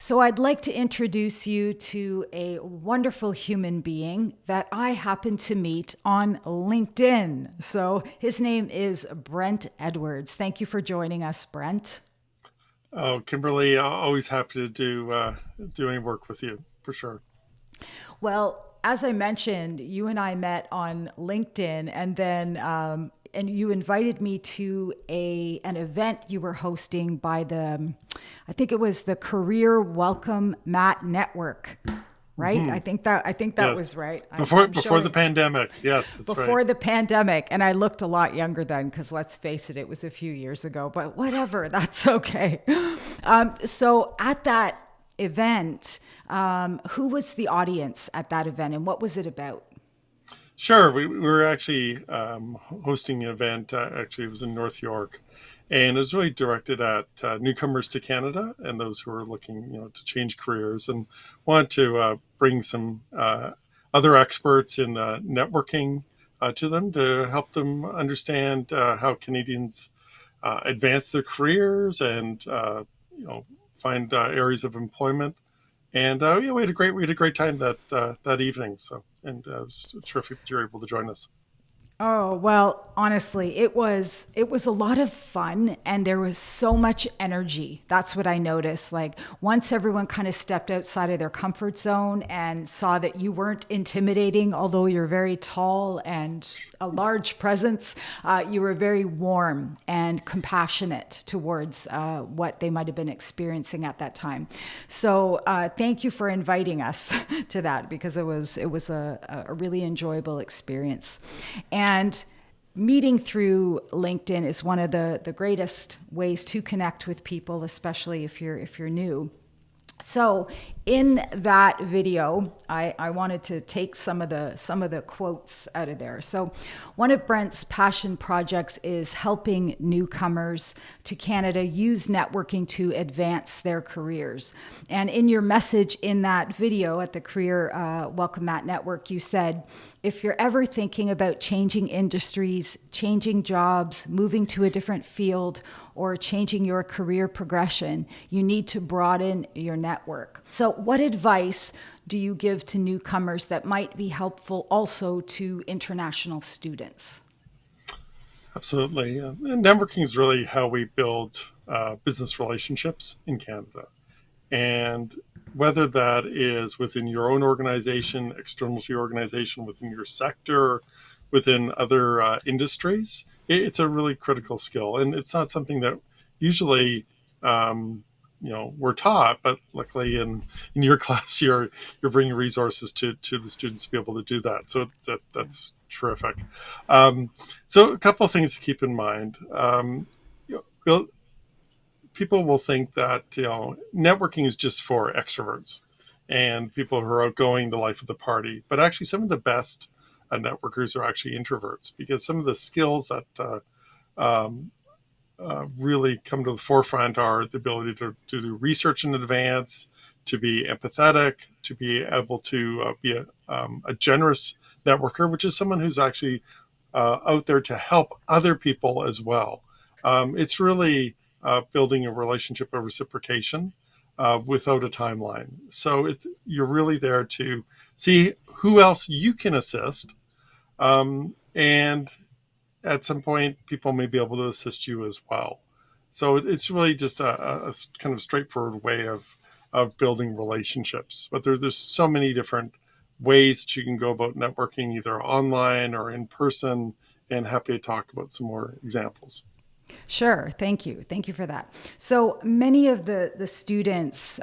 So I'd like to introduce you to a wonderful human being that I happened to meet on LinkedIn. So his name is Brent Edwards. Thank you for joining us, Brent. Oh, Kimberly, always happy to do any work with you for sure. Well, as I mentioned, you and I met on LinkedIn, and then and you invited me to a an event you were hosting by the, I think it was the Career Welcome Mat Network, right? Hmm. I think that Yes, was right. I'm, before I'm before the showing pandemic. Yes, that's right. before the pandemic, and I looked a lot younger then because let's face it, it was a few years ago, but whatever, that's okay. So at that event, who was the audience at that event and what was it about? Sure, we were actually hosting an event. Actually, it was in North York, and it was really directed at newcomers to Canada and those who are looking, to change careers and want to bring some other experts in networking to them to help them understand how Canadians advance their careers and you know find areas of employment. And yeah, we had a great time that evening. So and it was terrific that you were able to join us. Oh, well, honestly, it was a lot of fun and there was so much energy. That's what I noticed. Like once everyone kind of stepped outside of their comfort zone and saw that you weren't intimidating, although you're very tall and a large presence, you were very warm and compassionate towards what they might have been experiencing at that time. So thank you for inviting us to that because it was a really enjoyable experience. And meeting through LinkedIn is one of the greatest ways to connect with people, especially if you're new. So in that video, I wanted to take some of the quotes out of there. So one of Brent's passion projects is helping newcomers to Canada use networking to advance their careers. And in your message in that video at the Career Welcome Mat Network, you said, if you're ever thinking about changing industries, changing jobs, moving to a different field, or changing your career progression, you need to broaden your network. So, what advice do you give to newcomers that might be helpful also to international students? Absolutely, and networking is really how we build business relationships in Canada. And whether that is within your own organization, external to your organization, within your sector, within other industries, it's a really critical skill. And it's not something that usually we're taught, but luckily in your class you're bringing resources to the students to be able to do that. So that's terrific. Um, so a couple of things to keep in mind. Build, People will think that networking is just for extroverts and people who are outgoing, the life of the party. But actually, some of the best networkers are actually introverts because some of the skills that um, really come to the forefront are the ability to do research in advance, to be empathetic, to be able to be a generous networker, which is someone who's actually out there to help other people as well. It's really building a relationship of reciprocation without a timeline. So you're really there to see who else you can assist. And at some point, people may be able to assist you as well. So it's really just a kind of straightforward way of building relationships. But there's so many different ways that you can go about networking, either online or in person, and happy to talk about some more examples. Sure. Thank you. Thank you for that. So many of the students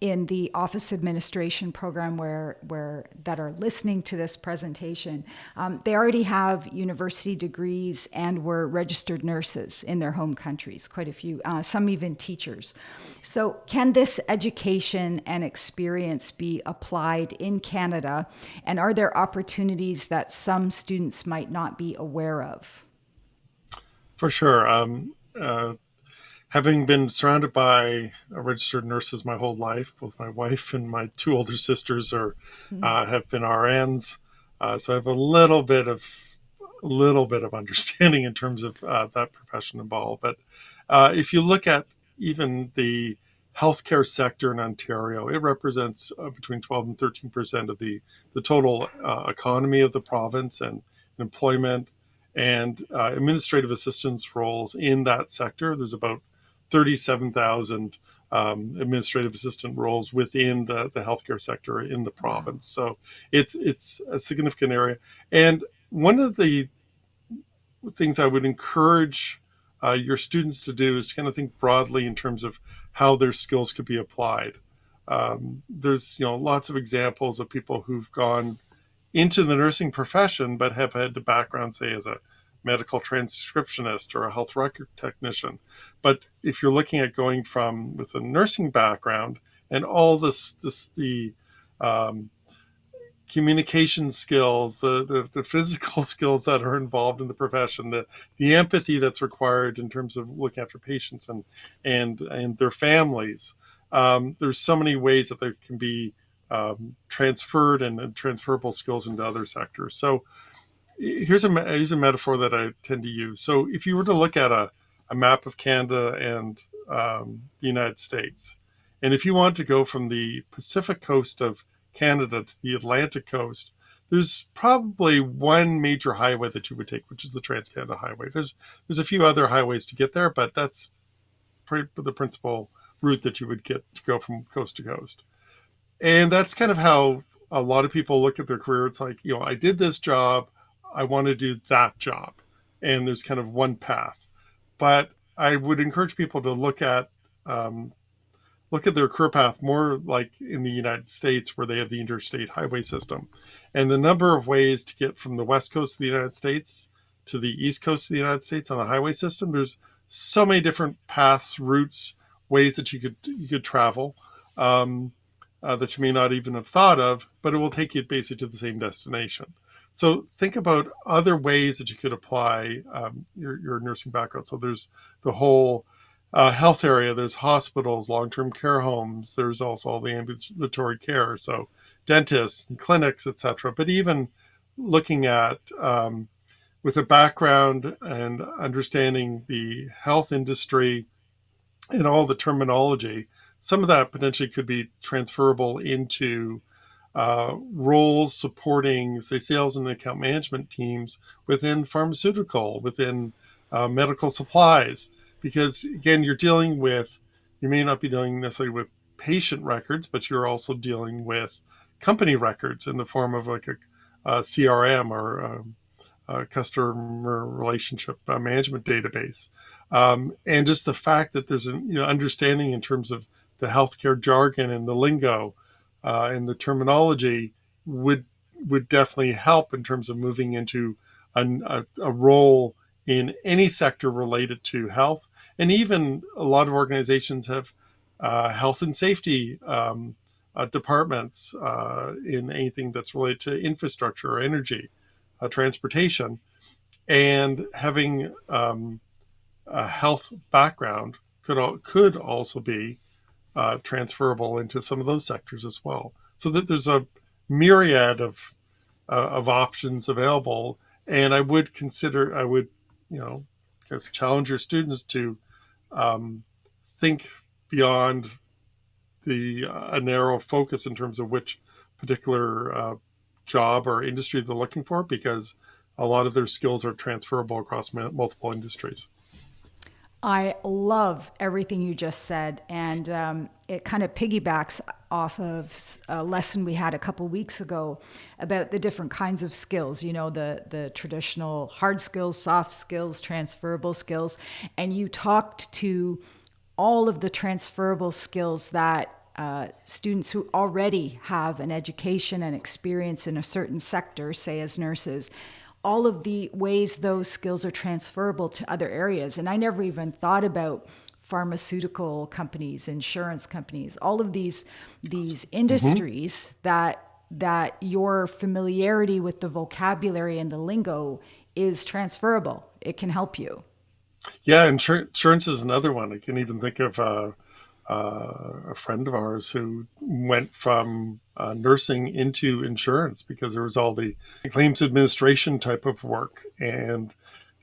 in the office administration program where that are listening to this presentation, they already have university degrees and were registered nurses in their home countries, quite a few, some even teachers. So can this education and experience be applied in Canada? And are there opportunities that some students might not be aware of? For sure. Having been surrounded by registered nurses my whole life, both my wife and my two older sisters are have been RNs, so I have a little bit of understanding in terms of that profession involved. But if you look at even the healthcare sector in Ontario. It represents between 12 and 13% of the total economy of the province and employment and administrative assistance roles in that sector. There's about 37,000 administrative assistant roles within the healthcare sector in the Wow. province. So it's a significant area. And one of the things I would encourage your students to do is to kind of think broadly in terms of how their skills could be applied. There's lots of examples of people who've gone into the nursing profession but have had a background, say, as a medical transcriptionist or a health record technician. But if you're looking at going from with a nursing background and all the um, communication skills, the physical skills that are involved in the profession, the empathy that's required in terms of looking after patients and their families. There's so many ways that there can be transferred and transferable skills into other sectors. So here's a metaphor that I tend to use. So if you were to look at a map of Canada and the United States, and if you want to go from the Pacific coast of Canada to the Atlantic coast, there's probably one major highway that you would take, which is the Trans-Canada Highway. There's a few other highways to get there, but that's the principal route that you would get to go from coast to coast. And that's kind of how a lot of people look at their career. It's like, I did this job, I want to do that job. And there's kind of one path. But I would encourage people to um, look at their career path more like in the United States, where they have the interstate highway system. And the number of ways to get from the west coast of the United States to the east coast of the United States on the highway system, there's so many different paths, routes, ways that you could travel. Um, that you may not even have thought of, but it will take you basically to the same destination. So think about other ways that you could apply your nursing background. So there's the whole health area. There's hospitals, long-term care homes. There's also all the ambulatory care, so dentists and clinics, etc. But even looking at with a background and understanding the health industry and all the terminology, some of that potentially could be transferable into roles supporting, say, sales and account management teams within pharmaceutical, within medical supplies. Because again, you may not be dealing necessarily with patient records, but you're also dealing with company records in the form of like a CRM or customer relationship management database. And just the fact that there's an understanding in terms of the healthcare jargon and the lingo and the terminology would definitely help in terms of moving into a role in any sector related to health. And even a lot of organizations have health and safety departments in anything that's related to infrastructure or energy, transportation, and having a health background could also be transferable into some of those sectors as well. So that there's a myriad of options available, and I would just challenge your students to think beyond the a narrow focus in terms of which particular job or industry they're looking for, because a lot of their skills are transferable across multiple industries. I love everything you just said, and it kind of piggybacks off of a lesson we had a couple weeks ago about the different kinds of skills. The traditional hard skills, soft skills, transferable skills, and you talked to all of the transferable skills that students who already have an education and experience in a certain sector, say as nurses, all of the ways those skills are transferable to other areas. And I never even thought about pharmaceutical companies, insurance companies, all of these Mm-hmm. industries that your familiarity with the vocabulary and the lingo is transferable. It can help you. Yeah, insurance is another one. I can even think of a friend of ours who went from nursing into insurance because there was all the claims administration type of work and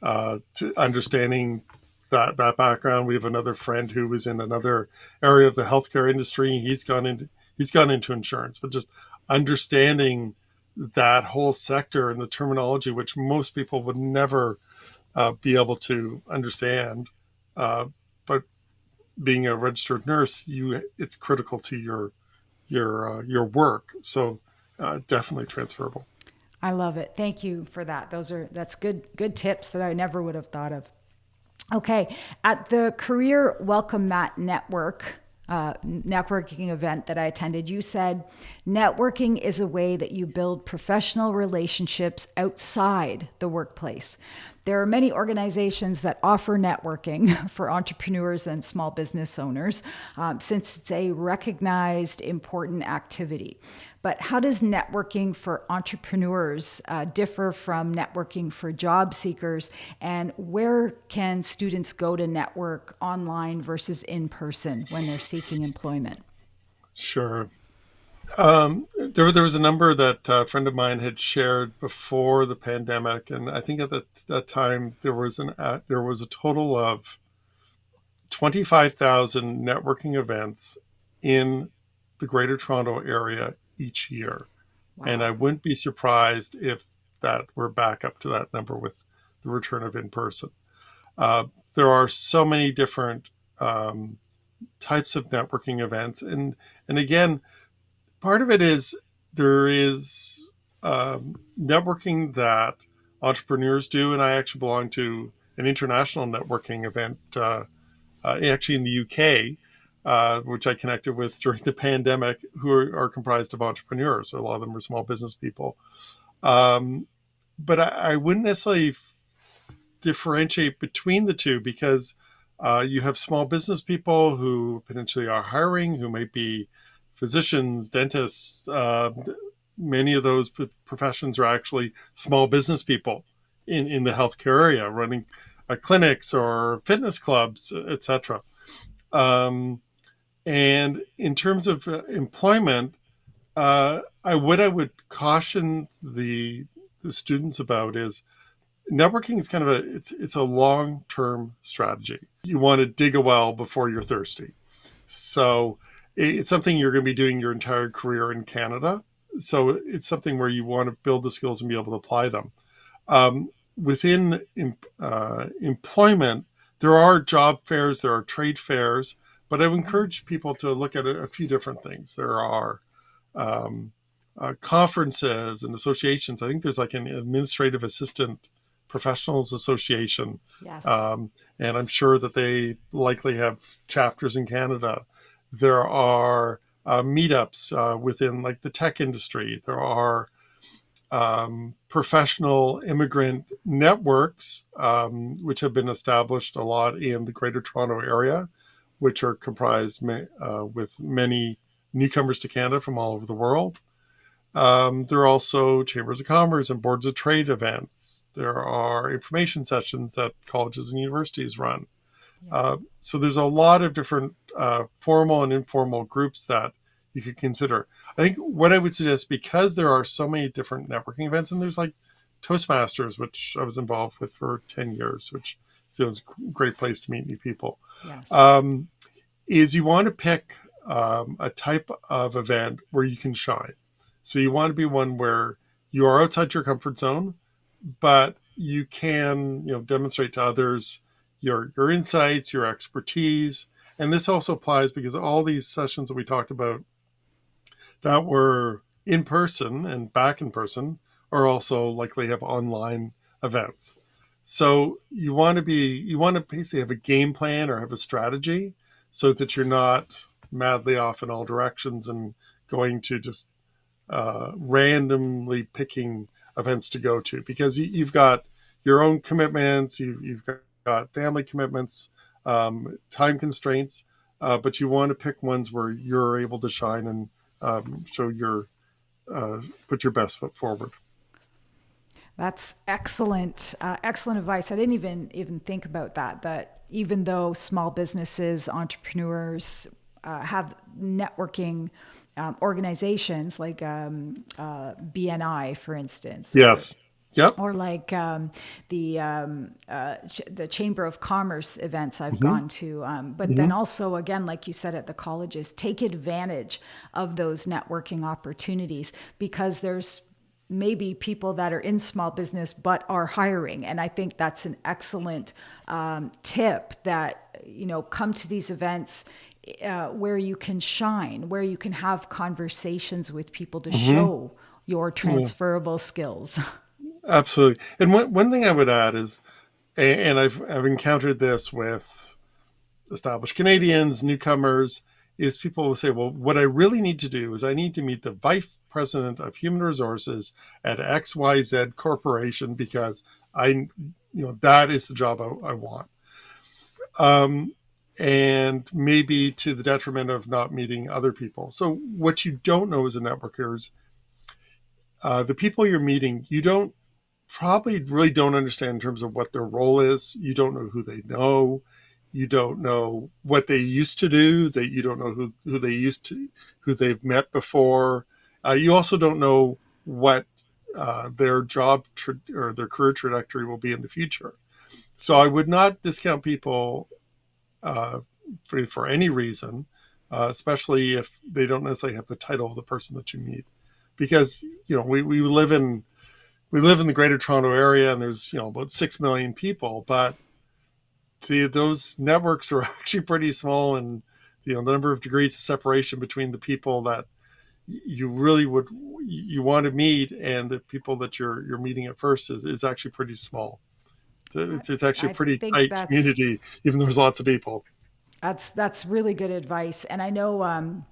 to understanding that background. We have another friend who was in another area of the healthcare industry. He's gone into insurance, but just understanding that whole sector and the terminology, which most people would never be able to understand. But being a registered nurse, it's critical to your work. So definitely transferable. I love it. Thank you for that. That's good tips that I never would have thought of. Okay, at the Career Welcome Mat networking event that I attended, you said networking is a way that you build professional relationships outside the workplace. There are many organizations that offer networking for entrepreneurs and small business owners, since it's a recognized important activity. But how does networking for entrepreneurs differ from networking for job seekers? And where can students go to network online versus in person when they're seeking employment? Sure. There was a number that a friend of mine had shared before the pandemic, and I think at that time there was a total of 25,000 networking events in the Greater Toronto area each year, and I Wow. wouldn't be surprised if that we're back up to that number with the return of in person. Uh, there are so many different um, types of networking events, and again, part of it is there is networking that entrepreneurs do, and I actually belong to an international networking event, actually in the UK, which I connected with during the pandemic, who are comprised of entrepreneurs. So a lot of them are small business people. Um, but I wouldn't necessarily differentiate between the two because you have small business people who potentially are hiring, who might be physicians, dentists. Many of those professions are actually small business people in the healthcare area, running clinics or fitness clubs, etc. Um, and in terms of employment, what I would caution the students about is networking is kind of it's a long term strategy. You want to dig a well before you're thirsty. So it's something you're going to be doing your entire career in Canada. So it's something where you want to build the skills and be able to apply them. Within employment, there are job fairs, there are trade fairs, but I would encourage people to look at a few different things. There are um, conferences and associations. I think there's like an administrative assistant professionals association, Yes. um, and I'm sure that they likely have chapters in Canada. There are meetups within like the tech industry. There are professional immigrant networks, which have been established a lot in the Greater Toronto area, which are comprised with many newcomers to Canada from all over the world. There are also chambers of commerce and boards of trade events. There are information sessions that colleges and universities run. Yeah. So there's a lot of different formal and informal groups that you could consider. I think what I would suggest, because there are so many different networking events, and there's like Toastmasters, which I was involved with for 10 years, which is a great place to meet new people, Yes. um, is you want to pick a type of event where you can shine. So you want to be one where you are outside your comfort zone, but you can, demonstrate to others your insights, your expertise. And this also applies because all these sessions that we talked about that were in person and back in person are also likely have online events. So you want to basically have a game plan or have a strategy so that you're not madly off in all directions and going to just randomly picking events to go to, because you've got your own commitments, you've got family commitments, time constraints, but you want to pick ones where you're able to shine and show uh, put your best foot forward. That's excellent, excellent advice. I didn't even think about that. That even though small businesses, entrepreneurs have networking organizations like BNI, for instance, or Yes. Yep. or like the Chamber of Commerce events I've Hmm. gone to. But Hmm. then also, again, like you said, at the colleges, take advantage of those networking opportunities, because there's maybe people that are in small business but are hiring. And I think that's an excellent tip, that, come to these events where you can shine, where you can have conversations with people to Hmm. show your Yeah, transferable skills. absolutely. And one thing I would add is, and I've encountered this with established Canadians, newcomers, is people will say, well, what I really need to do is I need to meet the vice president of human resources at XYZ Corporation because that is the job I want. Um, and maybe to the detriment of not meeting other people. So what you don't know as a networker is the people you're meeting, you don't probably really don't understand in terms of what their role is. You don't know who they know. You don't know what they used to do. That you don't know who they used to, who they've met before. You also don't know what their or their career trajectory will be in the future. So I would not discount people uh, for any reason, especially if they don't necessarily have the title of the person that you meet, because we live in the Greater Toronto area, and there's about 6 million people, but see, those networks are actually pretty small, and the number of degrees of separation between the people that you really would you want to meet and the people that you're meeting at first is actually pretty small. It's actually a I pretty think tight community, even though there's lots of people. that's really good advice. And I know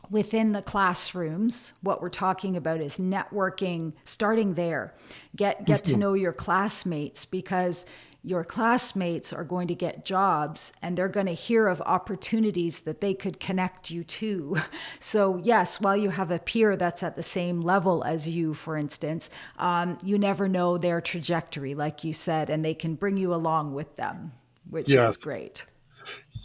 within the classrooms, what we're talking about is networking, starting there. Get to know your classmates, because your classmates are going to get jobs and they're going to hear of opportunities that they could connect you to. So, yes, while you have a peer that's at the same level as you, for instance, you never know their trajectory, like you said, and they can bring you along with them, which is Yes, great.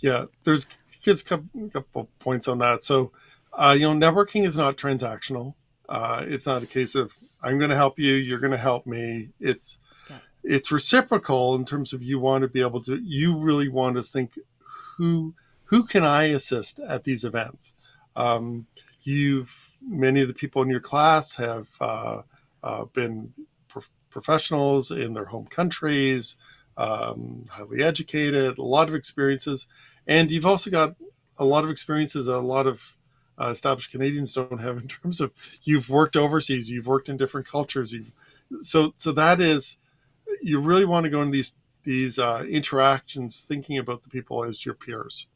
yeah. There's a couple points on that. So, networking is not transactional. It's not a case of I'm going to help you, you're going to help me. Yeah. It's reciprocal in terms of you really want to think who who can I assist at these events. Um, you've Many of the people in your class have been professionals in their home countries, highly educated, a lot of experiences, and you've also got a lot of experiences that a lot of established Canadians don't have in terms of you've worked overseas, you've worked in different cultures, so that is you really want to go into these interactions thinking about the people as your peers.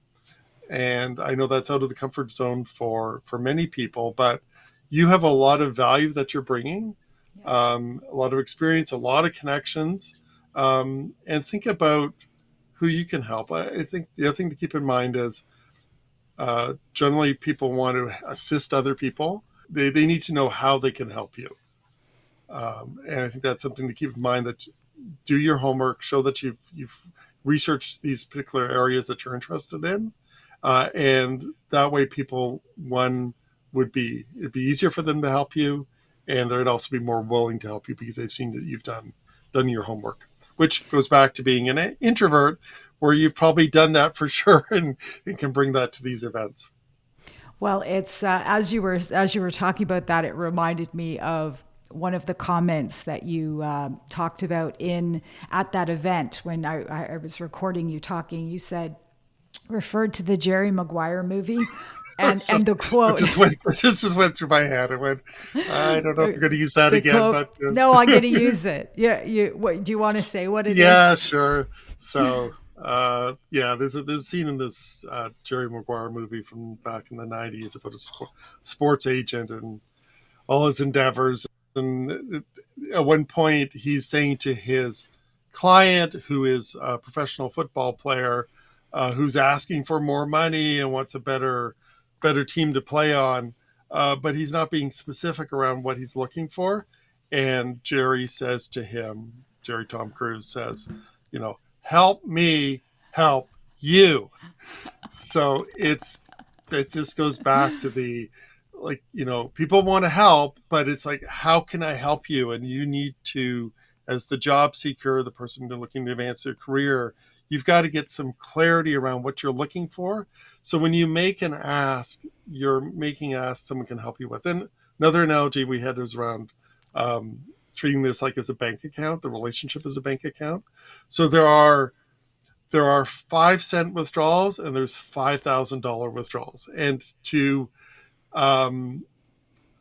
And I know that's out of the comfort zone for many people, but you have a lot of value that you're bringing, Yes. a lot of experience, a lot of connections, and think about who you can help. I think the other thing to keep in mind is generally people want to assist other people. They need to know how they can help you. And I think that's something to keep in mind, that do your homework, show that you've researched these particular areas that you're interested in, and that way people it'd be easier for them to help you, and they'd also be more willing to help you because they've seen that you've done your homework, which goes back to being an introvert, where you've probably done that for sure, and can bring that to these events. Well, it's as you were talking about that, it reminded me of one of the comments that you talked about in at that event when I was recording you talking. You said, referred to the Jerry Maguire movie, and It's and just the quote, it just went through my head. I went, I don't know if I'm going to use that the again, quote. but No, I'm going to use it. Yeah, you. What do you want to say? What it is? yeah, sure. So, yeah, there's a scene in this Jerry Maguire movie from back in the '90s about a sports agent and all his endeavors. And at one point, he's saying to his client, who is a professional football player, who's asking for more money and wants a better team to play on, but he's not being specific around what he's looking for. And Jerry Tom Cruise says, help me help you. So it just goes back to the people want to help, but it's like, how can I help you? And you need to as the job seeker, the person looking to advance their career, you've got to get some clarity around what you're looking for. So when you make an ask, you're making an ask someone can help you with. And another analogy we had was around treating this like as a bank account, the relationship as a bank account. So there are 5 cent withdrawals and there's $5,000 withdrawals. And to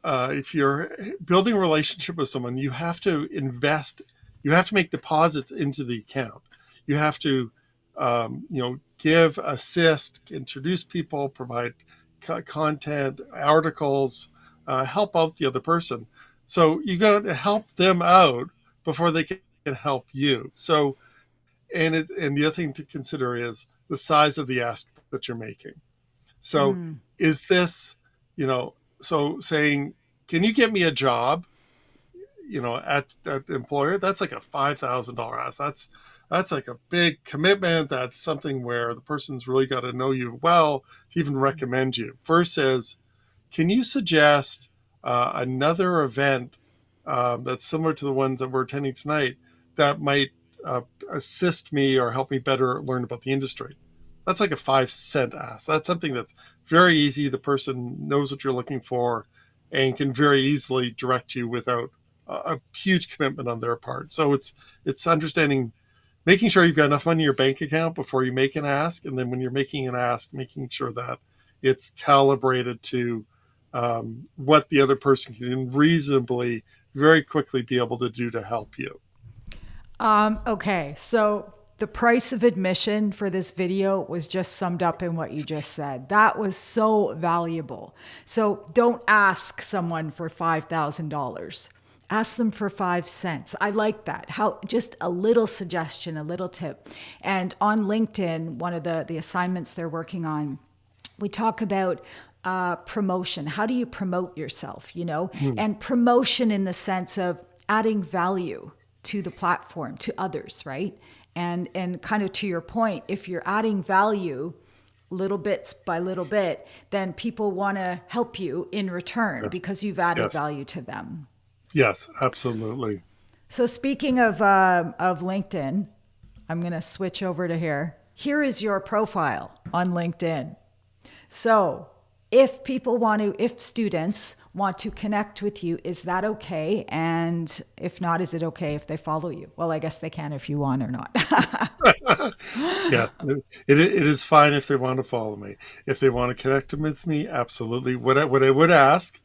if you're building a relationship with someone, you have to invest, you have to make deposits into the account. You have to, give, assist, introduce people, provide content, articles, help out the other person. So you got to help them out before they can help you. So, and the other thing to consider is the size of the ask that you're making. So Mm. is this, so saying, can you get me a job, at that employer? That's like a $5,000 ask. That's like a big commitment. That's something where the person's really got to know you well to even recommend you. Versus, can you suggest another event that's similar to the ones that we're attending tonight that might assist me or help me better learn about the industry? That's like a 5 cent ask. That's something that's very easy. The person knows what you're looking for and can very easily direct you without a huge commitment on their part. So it's understanding, making sure you've got enough money in your bank account before you make an ask, and then when you're making an ask, making sure that it's calibrated to what the other person can reasonably, very quickly be able to do to help you. Okay, so the price of admission for this video was just summed up in what you just said. That was so valuable. So don't ask someone for $5,000. Ask them for 5 cents. I like that. How just a little suggestion, a little tip. And on LinkedIn, one of the assignments they're working on, we talk about promotion. How do you promote yourself, And promotion in the sense of adding value to the platform, to others, right? And kind of to your point, if you're adding value little bits by little bit, then people want to help you in return Yes. because you've added Yes. value to them. Yes, absolutely. So speaking of LinkedIn, I'm going to switch over to here. Here is your profile on LinkedIn. So if students want to connect with you, is that okay? And if not, is it okay if they follow you? Well, I guess they can if you want or not. Yeah, it is fine if they want to follow me. If they want to connect with me, absolutely. What I would ask,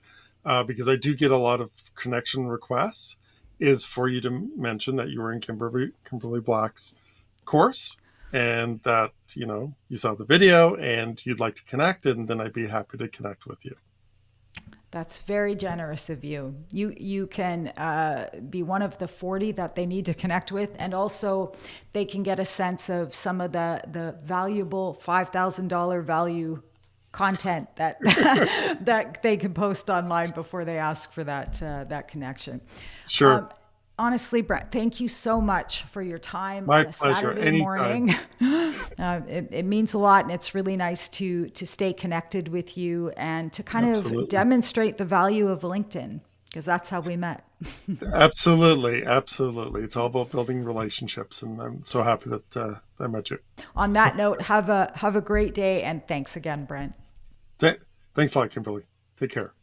because I do get a lot of connection requests, is for you to mention that you were in Kimberly Black's course and that, you saw the video and you'd like to connect, and then I'd be happy to connect with you. That's very generous of you. You can be one of the 40 that they need to connect with, and also they can get a sense of some of the valuable $5,000 value content that that they can post online before they ask for that connection. Sure. Honestly, Brent, thank you so much for your time My on a pleasure. Saturday Anytime. morning. It means a lot, and it's really nice to stay connected with you and to kind Absolutely. of demonstrate the value of LinkedIn, because that's how we met. Absolutely. Absolutely. It's all about building relationships, and I'm so happy that I met you. On that note, have a great day, and thanks again, Brent. Thanks a lot, Kimberly. Take care.